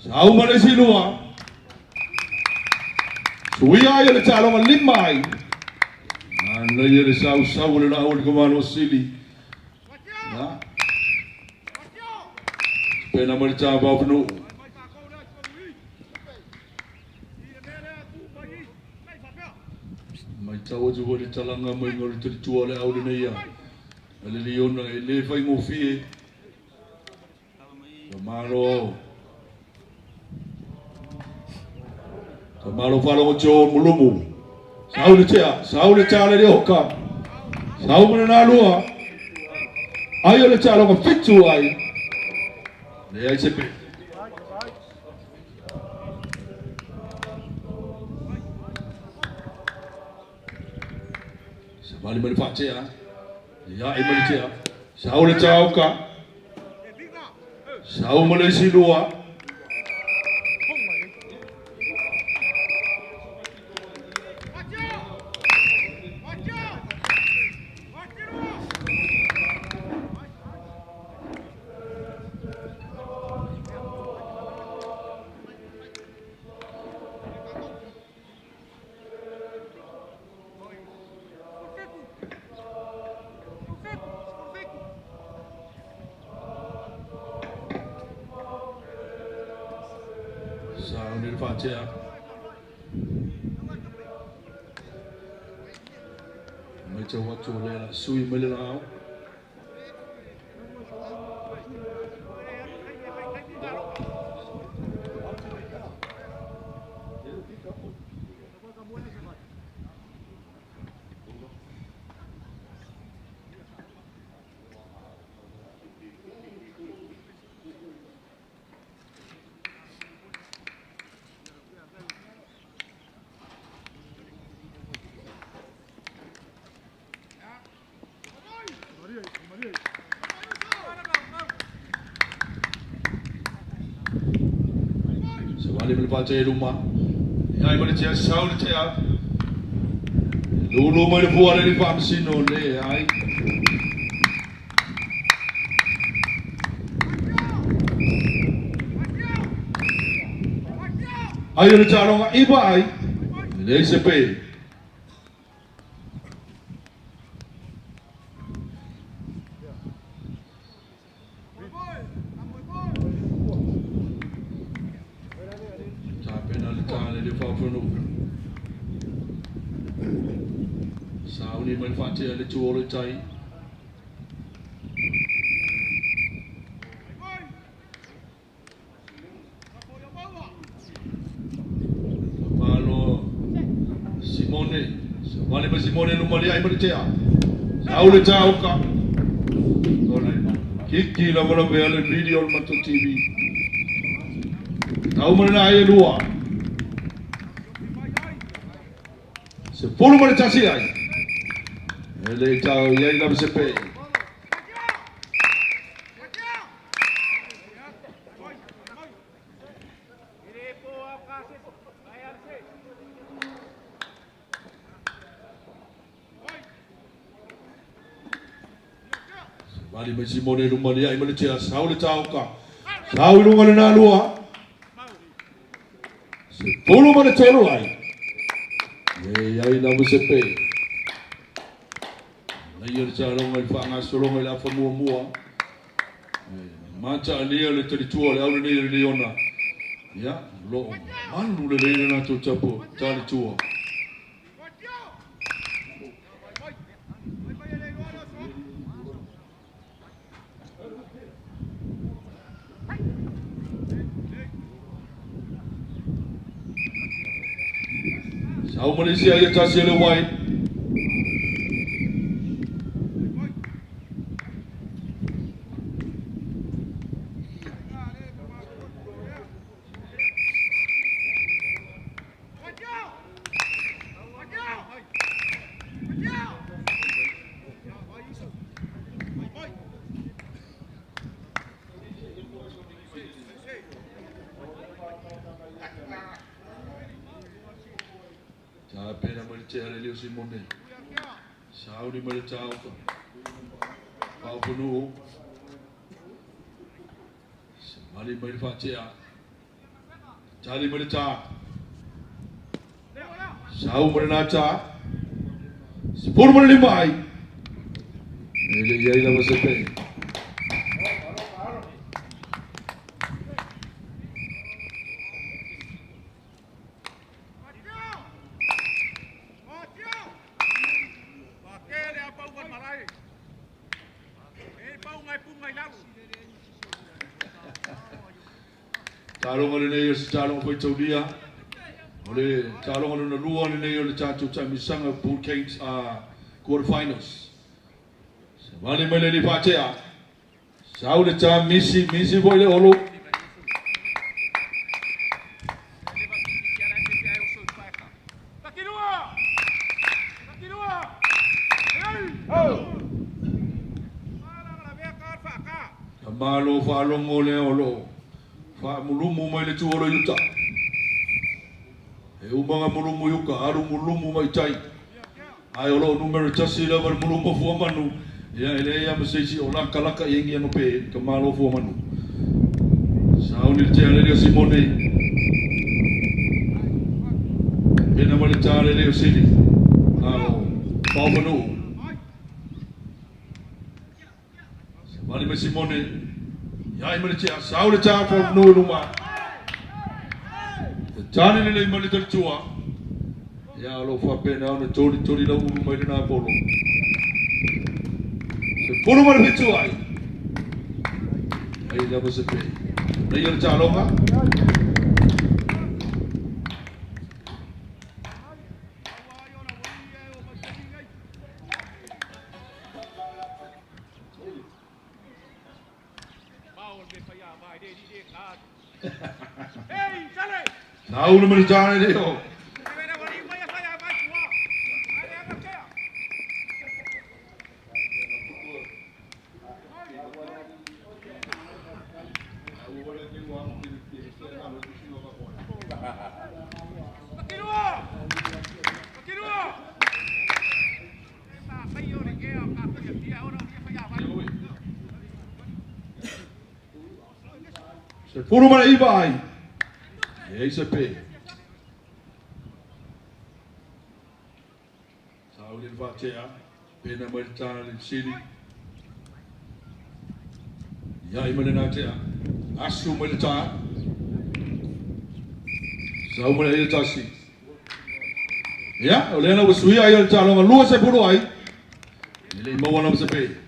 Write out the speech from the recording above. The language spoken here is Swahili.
Sao Malaysia luar. Suya ya le calon limai. Anda ya le sau le lawan kemana sili. Ya. Pena mereka bawa penuh. Mai tahu juga di calanga mai ngori terjual le awal ni ya. Ale lion le fai ngofi. Kamaro. Kamaro falo ngojo mulumu. Sao le chala le oka. Sao mana nalua. Ayo le chala ko fitu ai. Le ai sepe. Sebalik mana fakce ya. Ya imani cia. Sao le chala oka. Sao Malaysia luar. Sao ni fakce ya. Macam waktu le sui melilau. Sebalik berbaca rumah, yang mana cia saul cia, dulu mana buat dari vaksin oleh, ayo calon iba ai, le sepe. Sao ni manfaatnya ada jual cai. Kalau Simone rumah dia ibu dia. Sao le jauh kah? Kiki la bola bela video matu TV. Tahu mana ayah dua. 10 menit casi ay. Ele tao yai lam sepe. Bali masih mone rumah dia ai meleceh sao le tao ka. Sao rumah na lua. 10 menit celo ay. Yai lam sepe. Ia calon ai fanga solong ai fa mua. Maca dia le terjual au ni leona. Ya, lo manu le leona tu capo, cari cua. Sao Malaysia ia kasih le white. Pena meleceh ada Leo Simone. Sao di meleceh apa? Kau penuh. Semali berfakir. Cari mereka. Sau merenaca. 10 ai. Ini dia dah bersepe. Calong oleh ni calong pun Saudia, oleh calong oleh luar ni oleh cacu misang pool games quarterfinals. Sebalik mele di pace Sau le cam misi boleh olo. Malo falong oleh olo. Fa mulumu mai le tuoro yuta. E umanga mulumu yuka aru mulumu mai tai. Ai olo numero chasi la bar mulumu fu manu. Ya ele ya mesisi ola kalaka yengi ya pe kamalo fu manu. Sauni tele le Simone. Pena male tale le sili. Pau manu. Mali me Simone. Ya imani cia saule cia for no luma. Jani ni imani tercua. Ya lo fa pena ona tori la ulu mai na polo. Polo mar tercua. Ai da bersepe. Player calonga. Tahu nama jalan dia. Sepuluh mana ibai. ESP. Saudi Vacia, pena merta sini. Ya imane natia. Asu merta. Saudi merta si. Ya, oleh na usui ayat calon luas sepuluh ai. Ini mau nama sepe.